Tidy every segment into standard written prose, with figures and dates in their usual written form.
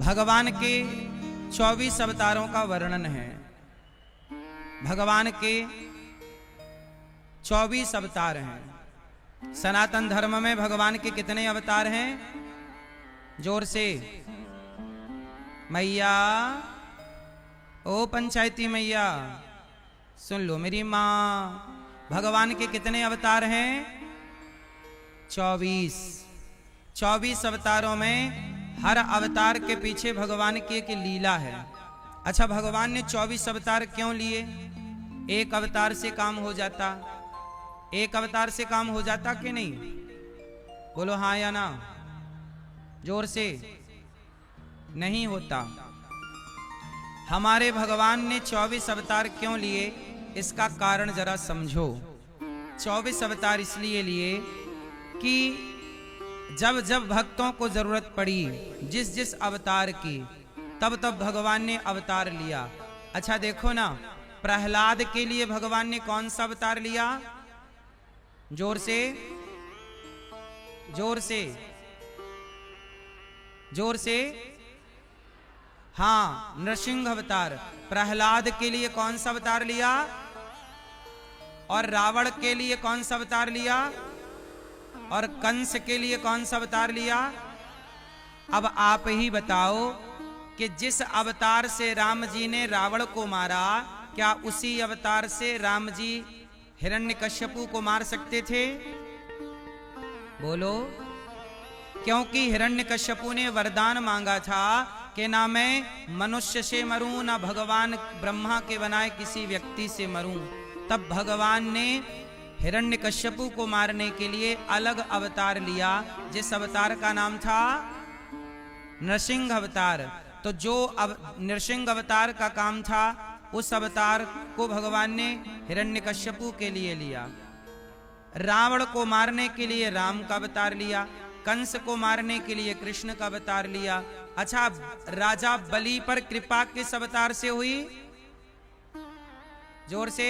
भगवान के 24 अवतारों का वर्णन है। भगवान के 24 अवतार हैं। सनातन धर्म में भगवान के कितने अवतार हैं? जोर से मैया, ओ पंचायती मैया सुन लो मेरी माँ। भगवान के कितने अवतार हैं? 24 अवतारों में हर अवतार के पीछे भगवान की एक लीला है। अच्छा, भगवान ने 24 अवतार क्यों लिए? एक अवतार से काम हो जाता? एक अवतार से काम हो जाता कि नहीं? बोलो हाँ या ना, जोर से। नहीं होता। हमारे भगवान ने 24 अवतार क्यों लिए, इसका कारण जरा समझो। 24 अवतार इसलिए लिए कि जब जब भक्तों को जरूरत पड़ी जिस जिस अवतार की, तब तब भगवान ने अवतार लिया। अच्छा देखो ना, प्रहलाद के लिए भगवान ने कौन सा अवतार लिया? जोर से, जोर से, जोर से। हाँ, नृसिंह अवतार। प्रहलाद के लिए कौन सा अवतार लिया? और रावण के लिए कौन सा अवतार लिया? और कंस के लिए कौन सा अवतार लिया? अब आप ही बताओ कि जिस अवतार से राम जी ने रावण को मारा, क्या उसी अवतार से राम जी हिरण्यकश्यपु को मार सकते थे? बोलो। क्योंकि हिरण्यकश्यपु ने वरदान मांगा था कि ना मैं मनुष्य से मरूं, ना भगवान ब्रह्मा के बनाए किसी व्यक्ति से मरूं। तब भगवान ने हिरण्यकश्यपु को मारने के लिए अलग अवतार लिया, जिस अवतार का नाम था नृसिंह अवतार। तो जो नृसिंह अवतार का काम था, उस अवतार को भगवान ने हिरण्यकश्यपु के लिए लिया। रावण को मारने के लिए राम का अवतार लिया, कंस को मारने के लिए कृष्ण का अवतार लिया। अच्छा, राजा बलि पर कृपा किस अवतार से हुई? जोर से।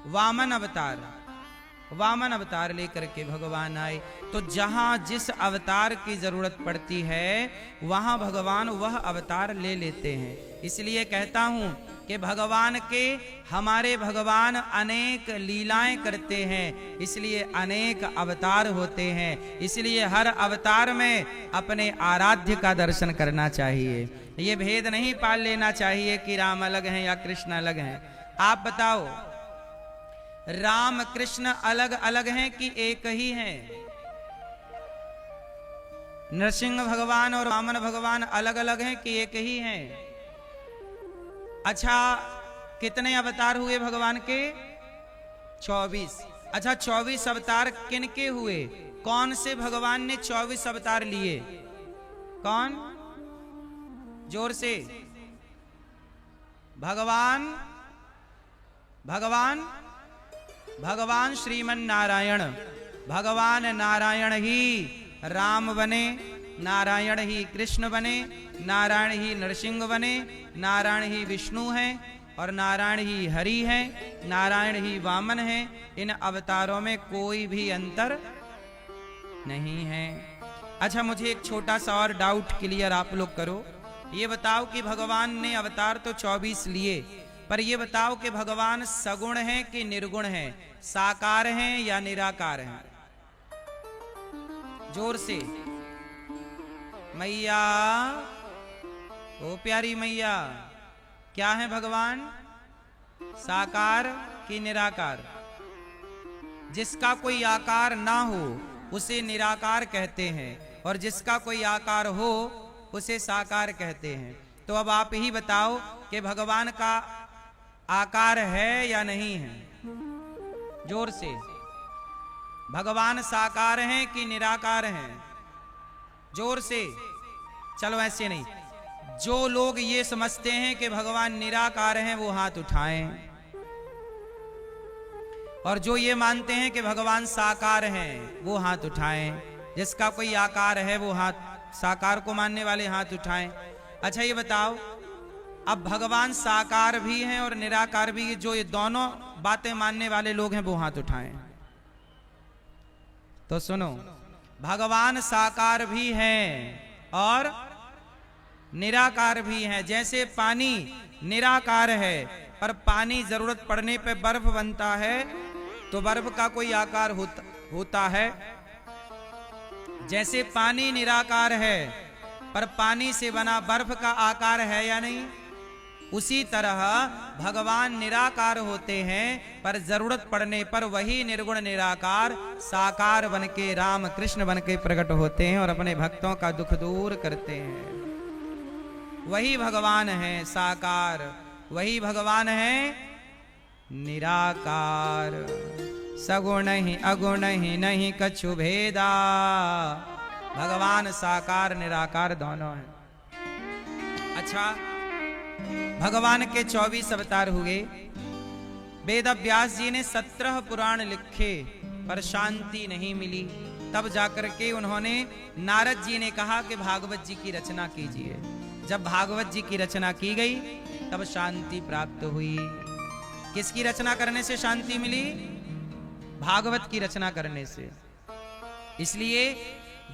वामन अवतार। वामन अवतार लेकर के भगवान आए। तो जहां जिस अवतार की जरूरत पड़ती है, वहां भगवान वह अवतार ले लेते हैं। इसलिए कहता हूं कि भगवान के, हमारे भगवान अनेक लीलाएं करते हैं, इसलिए अनेक अवतार होते हैं। इसलिए हर अवतार में अपने आराध्य का दर्शन करना चाहिए। ये भेद नहीं पाल लेना चाहिए कि राम अलग हैं या कृष्ण अलग हैं। आप बताओ, राम कृष्ण अलग अलग हैं कि एक ही हैं? नरसिंह भगवान और वामन भगवान अलग अलग हैं कि एक ही हैं? अच्छा, कितने अवतार हुए भगवान के? 24। अच्छा, 24 अवतार किन के हुए? कौन से भगवान ने 24 अवतार लिए? कौन? जोर से। भगवान भगवान भगवान श्रीमन नारायण। भगवान नारायण ही राम बने, नारायण ही कृष्ण बने, नारायण ही नरसिंह बने, नारायण ही विष्णु हैं और नारायण ही हरि हैं, नारायण ही वामन हैं। इन अवतारों में कोई भी अंतर नहीं है। अच्छा, मुझे एक छोटा सा और डाउट क्लियर आप लोग करो। ये बताओ कि भगवान ने अवतार तो 24 लिए, पर ये बताओ कि भगवान सगुण हैं कि निर्गुण हैं? साकार हैं या निराकार हैं? जोर से। मैया, ओ प्यारी मैया, क्या है भगवान? साकार कि निराकार? जिसका कोई आकार ना हो उसे निराकार कहते हैं, और जिसका कोई आकार हो उसे साकार कहते हैं। तो अब आप ही बताओ कि भगवान का आकार है या नहीं है? जोर से। भगवान साकार हैं कि निराकार हैं? जोर से। चलो ऐसे नहीं, जो लोग ये समझते हैं कि भगवान निराकार हैं वो हाथ उठाएं, और जो ये मानते हैं कि भगवान साकार हैं वो हाथ उठाएं। जिसका कोई आकार है वो हाथ, साकार को मानने वाले हाथ उठाएं। अच्छा, ये बताओ, अब भगवान साकार भी हैं और निराकार भी, जो ये दोनों बातें मानने वाले लोग हैं वो हाथ उठाएं। तो सुनो, भगवान साकार भी हैं और निराकार भी हैं। जैसे पानी निराकार है, पर पानी जरूरत पड़ने पे बर्फ बनता है, तो बर्फ का कोई आकार होता है। जैसे पानी निराकार है, पर पानी से बना बर्फ का आकार है या नहीं, उसी तरह भगवान निराकार होते हैं, पर जरूरत पड़ने पर वही निर्गुण निराकार साकार बनके राम कृष्ण बनके प्रकट होते हैं और अपने भक्तों का दुख दूर करते हैं। वही भगवान है साकार, वही भगवान है निराकार। सगुण ही अगुण ही नहीं कछु भेदा, भगवान साकार निराकार दोनों हैं। अच्छा, भगवान के 24 अवतार हुए। वेद व्यास जी ने 17 पुराण लिखे, पर शांति नहीं मिली। तब जाकर के उन्होंने नारद जी ने कहा कि भागवत जी की रचना कीजिए। जब भागवत जी की रचना की गई, तब शांति प्राप्त हुई। किसकी रचना करने से शांति मिली? भागवत की रचना करने से। इसलिए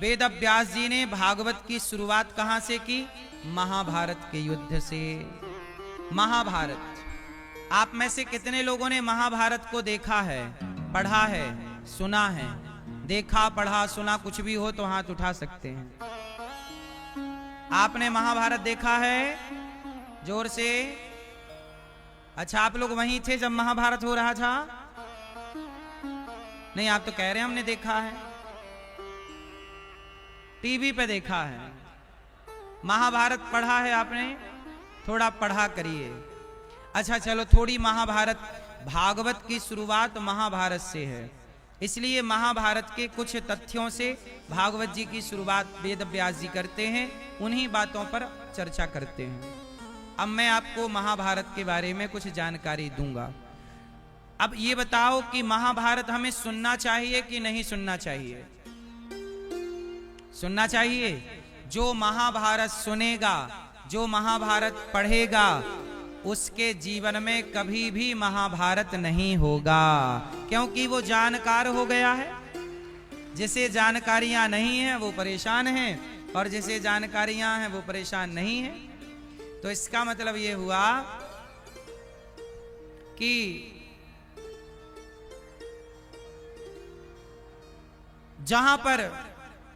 वेद व्यास जी ने भागवत की शुरुआत कहां से की? महाभारत के युद्ध से। महाभारत, आप में से कितने लोगों ने महाभारत को देखा है, पढ़ा है, सुना है? देखा, पढ़ा, सुना कुछ भी हो तो हाथ उठा सकते हैं। आपने महाभारत देखा है? जोर से। अच्छा, आप लोग वहीं थे जब महाभारत हो रहा था? नहीं, आप तो कह रहे हैं हमने देखा है, टीवी पे देखा है। महाभारत पढ़ा है आपने? थोड़ा पढ़ा करिए। अच्छा चलो, थोड़ी महाभारत, भागवत की शुरुआत महाभारत से है, इसलिए महाभारत के कुछ तथ्यों से भागवत जी की शुरुआत वेद व्यास जी करते हैं, उन्हीं बातों पर चर्चा करते हैं। अब मैं आपको महाभारत के बारे में कुछ जानकारी दूंगा। अब ये बताओ कि महाभारत हमें सुनना चाहिए कि नहीं सुनना चाहिए? सुनना चाहिए। जो महाभारत सुनेगा, जो महाभारत पढ़ेगा, उसके जीवन में कभी भी महाभारत नहीं होगा, क्योंकि वो जानकार हो गया है। जिसे जानकारियां नहीं है वो परेशान है, और जिसे जानकारियां हैं वो परेशान नहीं है। तो इसका मतलब ये हुआ कि जहां पर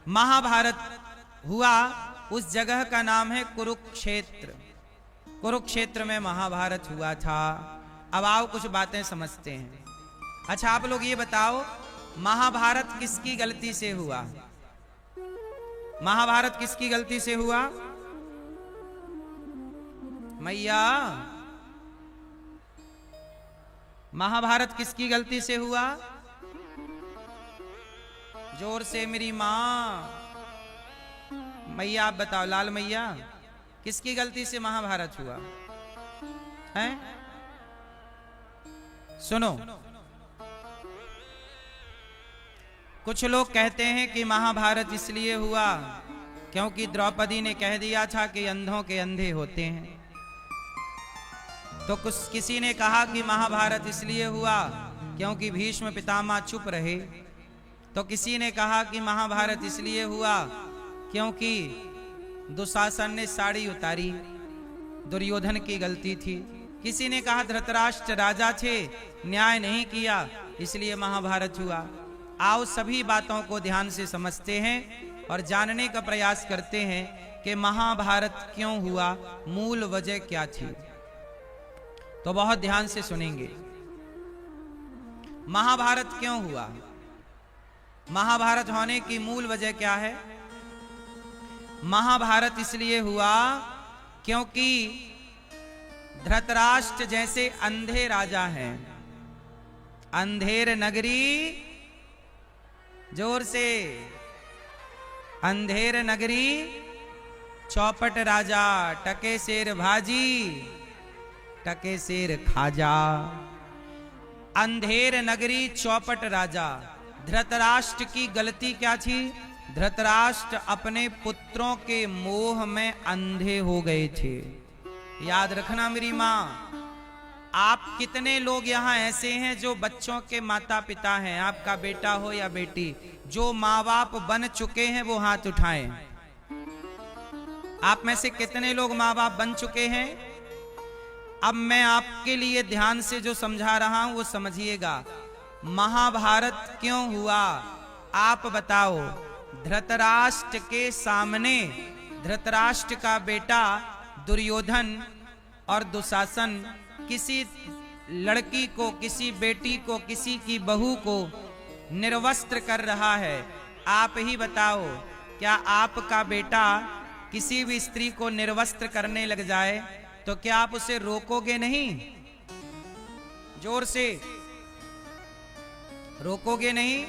महाभारत हुआ उस जगह का नाम है कुरुक्षेत्र। कुरुक्षेत्र में महाभारत हुआ था। अब आओ कुछ बातें समझते हैं। अच्छा, आप लोग ये बताओ, महाभारत किसकी गलती से हुआ? महाभारत किसकी गलती से हुआ? मैया, महाभारत किसकी गलती से हुआ? जोर से मेरी माँ। मैया आप बताओ, लाल मैया, किसकी गलती से महाभारत हुआ है? सुनो, कुछ लोग कहते हैं कि महाभारत इसलिए हुआ क्योंकि द्रौपदी ने कह दिया था कि अंधों के अंधे होते हैं। तो किसी ने कहा कि महाभारत इसलिए हुआ क्योंकि भीष्म पितामह चुप रहे। तो किसी ने कहा कि महाभारत इसलिए हुआ क्योंकि दुशासन ने साड़ी उतारी, दुर्योधन की गलती थी। किसी ने कहा धृतराष्ट्र राजा थे, न्याय नहीं किया, इसलिए महाभारत हुआ। आओ सभी बातों को ध्यान से समझते हैं और जानने का प्रयास करते हैं कि महाभारत क्यों हुआ, मूल वजह क्या थी। तो बहुत ध्यान से सुनेंगे। महाभारत क्यों हुआ? महाभारत होने की मूल वजह क्या है? महाभारत इसलिए हुआ क्योंकि धृतराष्ट्र जैसे अंधे राजा हैं, अंधेर नगरी, जोर से, अंधेर नगरी चौपट राजा, टके शेर भाजी, टके शेर खाजा। अंधेर नगरी चौपट राजा। धृतराष्ट्र की गलती क्या थी? धृतराष्ट्र अपने पुत्रों के मोह में अंधे हो गए थे। याद रखना मेरी माँ, आप कितने लोग यहाँ ऐसे हैं जो बच्चों के माता पिता हैं, आपका बेटा हो या बेटी, जो माँ बाप बन चुके हैं वो हाथ उठाएं। आप में से कितने लोग माँ बाप बन चुके हैं? अब मैं आपके लिए ध्यान से जो समझा रहा हूं वो समझिएगा। महाभारत क्यों हुआ आप बताओ। धृतराष्ट्र के सामने धृतराष्ट्र का बेटा दुर्योधन और दुशासन किसी लड़की को, किसी बेटी को, किसी की बहू को निर्वस्त्र कर रहा है। आप ही बताओ, क्या आपका बेटा किसी भी स्त्री को निर्वस्त्र करने लग जाए तो क्या आप उसे रोकोगे नहीं? जोर से रोकोगे नहीं?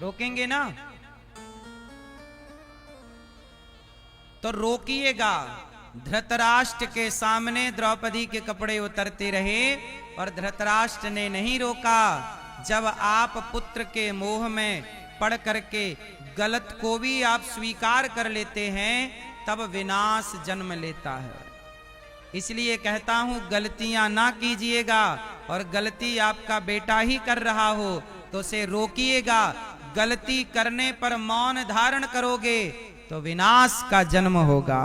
रोकेंगे ना? तो रोकिएगा। धृतराष्ट्र के सामने द्रौपदी के कपड़े उतरते रहे और धृतराष्ट्र ने नहीं रोका। जब आप पुत्र के मोह में पड़ करके गलत को भी आप स्वीकार कर लेते हैं तब विनाश जन्म लेता है। इसलिए कहता हूं गलतियां ना कीजिएगा, और गलती आपका बेटा ही कर रहा हो तो उसे रोकिएगा। गलती करने पर मौन धारण करोगे तो विनाश का जन्म होगा।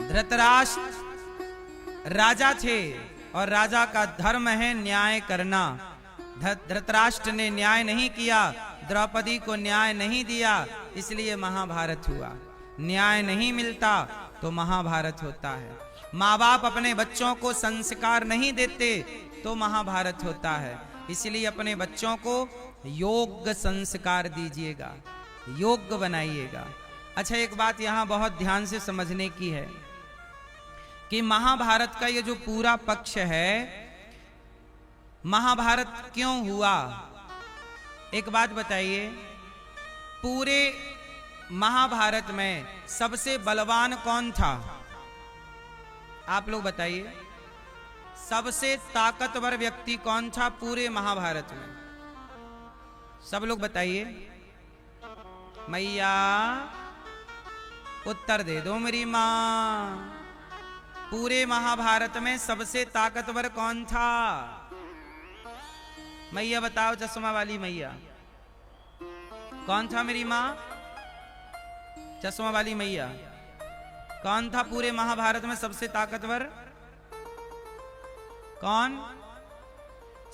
धृतराष्ट्र राजा थे और राजा का धर्म है न्याय करना। धृतराष्ट्र ने न्याय नहीं किया, द्रौपदी को न्याय नहीं दिया, इसलिए महाभारत हुआ। न्याय नहीं मिलता तो महाभारत होता है। माँ बाप अपने बच्चों को संस्कार नहीं देते तो महाभारत होता है। इसलिए अपने बच्चों को योग्य संस्कार दीजिएगा, योग्य बनाइएगा। अच्छा, एक बात यहां बहुत ध्यान से समझने की है कि महाभारत का ये जो पूरा पक्ष है, महाभारत क्यों हुआ? एक बात बताइए, पूरे महाभारत में सबसे बलवान कौन था? आप लोग बताइए, सबसे ताकतवर व्यक्ति कौन था पूरे महाभारत में? सब लोग बताइए। मैया उत्तर दे दो मेरी मां। पूरे महाभारत में सबसे ताकतवर कौन था? मैया बताओ, चश्मा वाली मैया कौन था? मेरी मां चश्मा वाली मैया कौन था पूरे महाभारत में सबसे ताकतवर? कौन?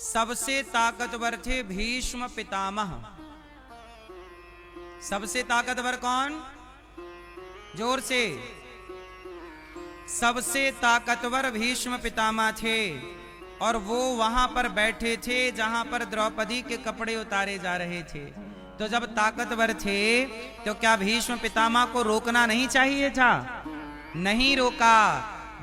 सबसे ताकतवर थे भीष्म पितामह। सबसे ताकतवर कौन? जोर से। सबसे ताकतवर भीष्म पितामह थे, और वो वहां पर बैठे थे जहां पर द्रौपदी के कपड़े उतारे जा रहे थे। तो जब ताकतवर थे तो क्या भीष्म पितामह को रोकना नहीं चाहिए था? नहीं रोका।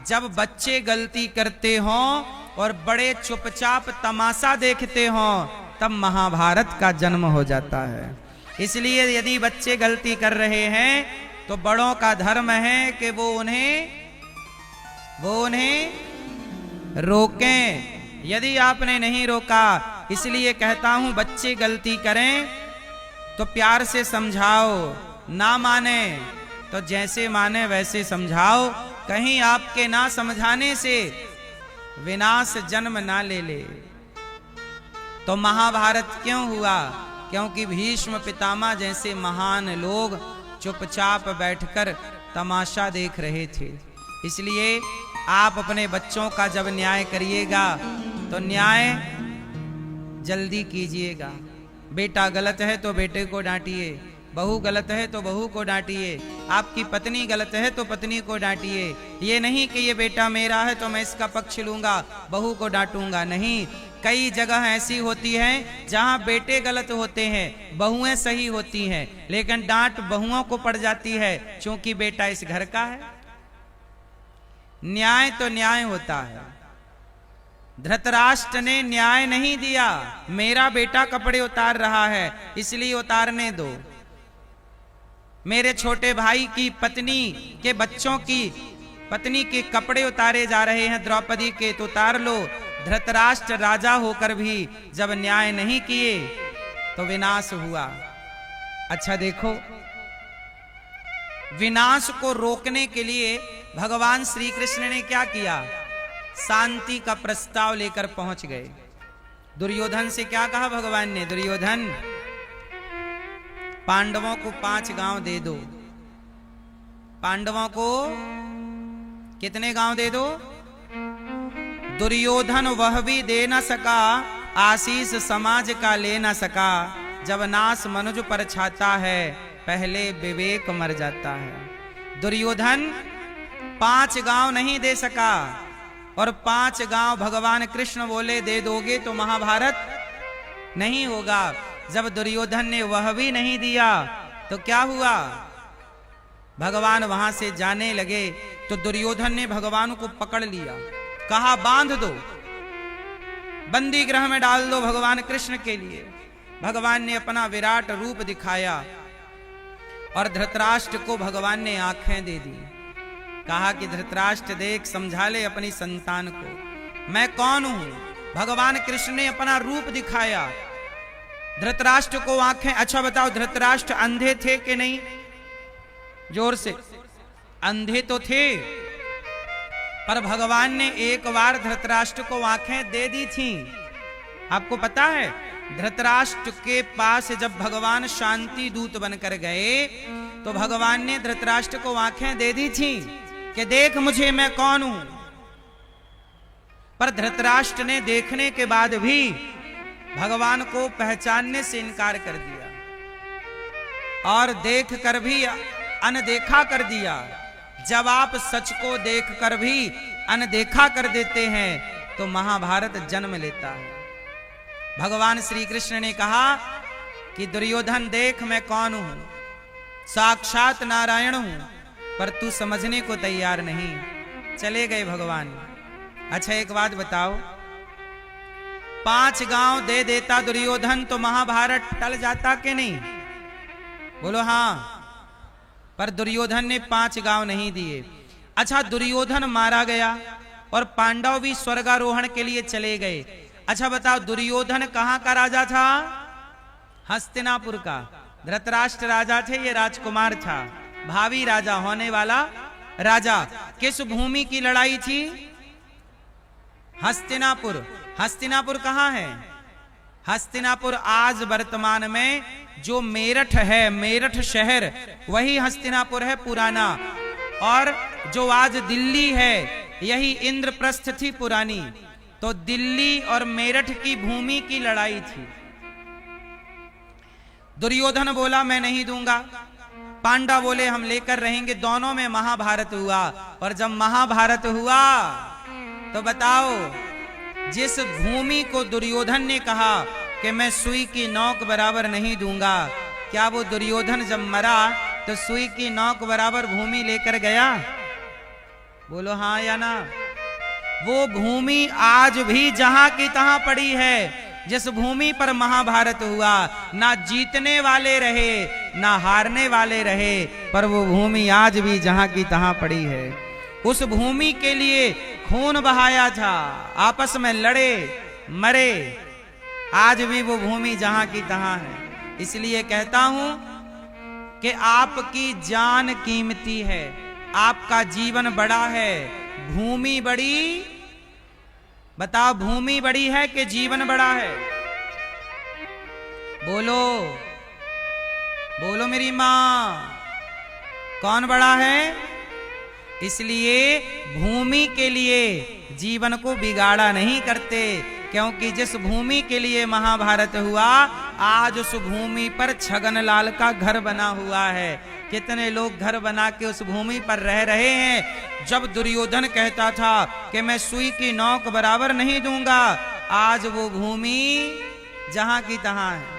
जब बच्चे गलती करते हों और बड़े चुपचाप तमाशा देखते हों तब महाभारत का जन्म हो जाता है। इसलिए यदि बच्चे गलती कर रहे हैं तो बड़ों का धर्म है कि वो उन्हें रोकें। यदि आपने नहीं रोका, इसलिए कहता हूं बच्चे गलती करें तो प्यार से समझाओ, ना माने तो जैसे माने वैसे समझाओ। कहीं आपके ना समझाने से विनाश जन्म ना ले ले। तो महाभारत क्यों हुआ? क्योंकि भीष्म पितामह जैसे महान लोग चुपचाप बैठकर तमाशा देख रहे थे। इसलिए आप अपने बच्चों का जब न्याय करिएगा तो न्याय जल्दी कीजिएगा। बेटा गलत है तो बेटे को डांटिए, बहू गलत है तो बहू को डांटिए, आपकी पत्नी गलत है तो पत्नी को डांटिए। ये नहीं कि ये बेटा मेरा है तो मैं इसका पक्ष लूंगा, बहू को डांटूंगा, नहीं। कई जगह ऐसी होती हैं जहां बेटे गलत होते हैं, बहुएं सही होती हैं, लेकिन डांट बहुओं को पड़ जाती है क्योंकि बेटा इस घर का है। न्याय तो न्याय होता है। धृतराष्ट्र ने न्याय नहीं दिया। मेरा बेटा कपड़े उतार रहा है इसलिए उतारने दो। मेरे छोटे भाई की पत्नी के बच्चों की पत्नी के कपड़े उतारे जा रहे हैं द्रौपदी के, तो उतार लो। धृतराष्ट्र राजा होकर भी जब न्याय नहीं किए तो विनाश हुआ। अच्छा देखो, विनाश को रोकने के लिए भगवान श्री कृष्ण ने क्या किया? शांति का प्रस्ताव लेकर पहुंच गए। दुर्योधन से क्या कहा भगवान ने? दुर्योधन पांडवों को 5 गांव दे दो। पांडवों को कितने गांव दे दो? दुर्योधन वह भी दे न सका, आशीष समाज का ले न सका। जब नाश मनुज पर छाता है, पहले विवेक मर जाता है। दुर्योधन 5 गांव नहीं दे सका, और 5 गांव भगवान कृष्ण बोले दे दोगे तो महाभारत नहीं होगा। जब दुर्योधन ने वह भी नहीं दिया तो क्या हुआ? भगवान वहां से जाने लगे तो दुर्योधन ने भगवान को पकड़ लिया, कहा बांध दो, बंदी गृह में डाल दो भगवान कृष्ण के लिए। भगवान ने अपना विराट रूप दिखाया और धृतराष्ट्र को भगवान ने आंखें दे दी। कहा कि धृतराष्ट्र देख, समझा ले अपनी संतान को, मैं कौन हूं। भगवान कृष्ण ने अपना रूप दिखाया, धृतराष्ट्र को आंखें। अच्छा बताओ, धृतराष्ट्र अंधे थे कि नहीं? जोर से। अंधे तो थे, पर भगवान ने एक बार धृतराष्ट्र को आंखें दे दी थी। आपको पता है, धृतराष्ट्र के पास जब भगवान शांति दूत बनकर गए तो भगवान ने धृतराष्ट्र को आंखें दे दी थी कि देख मुझे, मैं कौन हूं। पर धृतराष्ट्र ने देखने के बाद भी भगवान को पहचानने से इनकार कर दिया और देख कर भी अनदेखा कर दिया। जब आप सच को देखकर भी अनदेखा कर देते हैं तो महाभारत जन्म लेता है। भगवान श्री कृष्ण ने कहा कि दुर्योधन देख, मैं कौन हूं, साक्षात नारायण हूं, पर तू समझने को तैयार नहीं। चले गए भगवान। अच्छा एक बात बताओ, 5 गांव दे देता दुर्योधन तो महाभारत टल जाता कि नहीं? बोलो हाँ। पर दुर्योधन ने 5 गांव नहीं दिए। अच्छा, दुर्योधन मारा गया और पांडव भी स्वर्गारोहण के लिए चले गए। अच्छा बताओ, दुर्योधन कहां का राजा था? हस्तिनापुर का। धृतराष्ट्र राजा थे, ये राजकुमार था, भावी राजा होने वाला राजा। किस भूमि की लड़ाई थी? हस्तिनापुर। हस्तिनापुर कहां है? हस्तिनापुर आज वर्तमान में जो मेरठ है, मेरठ शहर, वही हस्तिनापुर है पुराना। और जो आज दिल्ली है, यही इंद्रप्रस्थ थी पुरानी। तो दिल्ली और मेरठ की भूमि की लड़ाई थी। दुर्योधन बोला मैं नहीं दूंगा, पांडव बोले हम लेकर रहेंगे। दोनों में महाभारत हुआ। और जब महाभारत हुआ तो बताओ, जिस भूमि को दुर्योधन ने कहा कि मैं सुई की नोक बराबर नहीं दूंगा, क्या वो दुर्योधन जब मरा तो सुई की नोक बराबर भूमि लेकर गया? बोलो हाँ या ना। वो भूमि आज भी जहां की तहां पड़ी है। जिस भूमि पर महाभारत हुआ, ना जीतने वाले रहे ना हारने वाले रहे, पर वो भूमि आज भी जहां की तहां पड़ी है। उस भूमि के लिए खून बहाया था, आपस में लड़े मरे, आज भी वो भूमि जहां की तहां है। इसलिए कहता हूं कि आपकी जान कीमती है, आपका जीवन बड़ा है, भूमि बड़ी। बताओ, भूमि बड़ी है कि जीवन बड़ा है? बोलो बोलो मेरी मां, कौन बड़ा है? इसलिए भूमि के लिए जीवन को बिगाड़ा नहीं करते, क्योंकि जिस भूमि के लिए महाभारत हुआ, आज उस भूमि पर छगनलाल का घर बना हुआ है। कितने लोग घर बना के उस भूमि पर रह रहे हैं। जब दुर्योधन कहता था कि मैं सुई की नोक बराबर नहीं दूंगा, आज वो भूमि जहां की तहां है।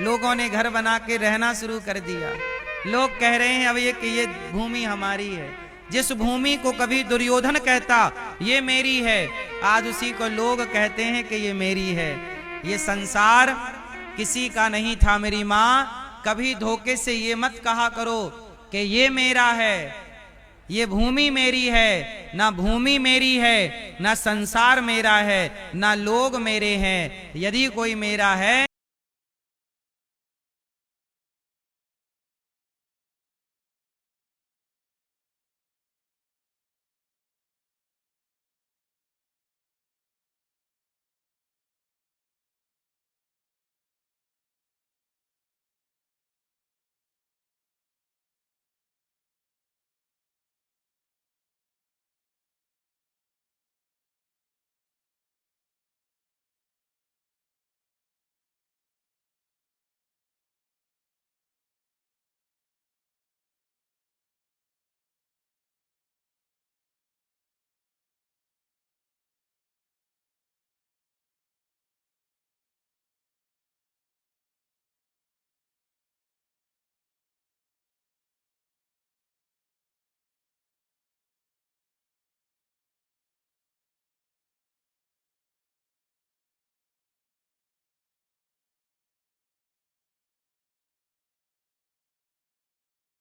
लोगों ने घर बना के रहना शुरू कर दिया। लोग कह रहे हैं अब ये भूमि हमारी है। जिस भूमि को कभी दुर्योधन कहता ये मेरी है, आज उसी को लोग कहते हैं कि ये मेरी है। ये संसार किसी का नहीं था मेरी माँ। कभी धोखे से ये मत कहा करो कि ये मेरा है, ये भूमि मेरी है। ना भूमि मेरी है, ना संसार मेरा है, ना लोग मेरे हैं। यदि कोई मेरा है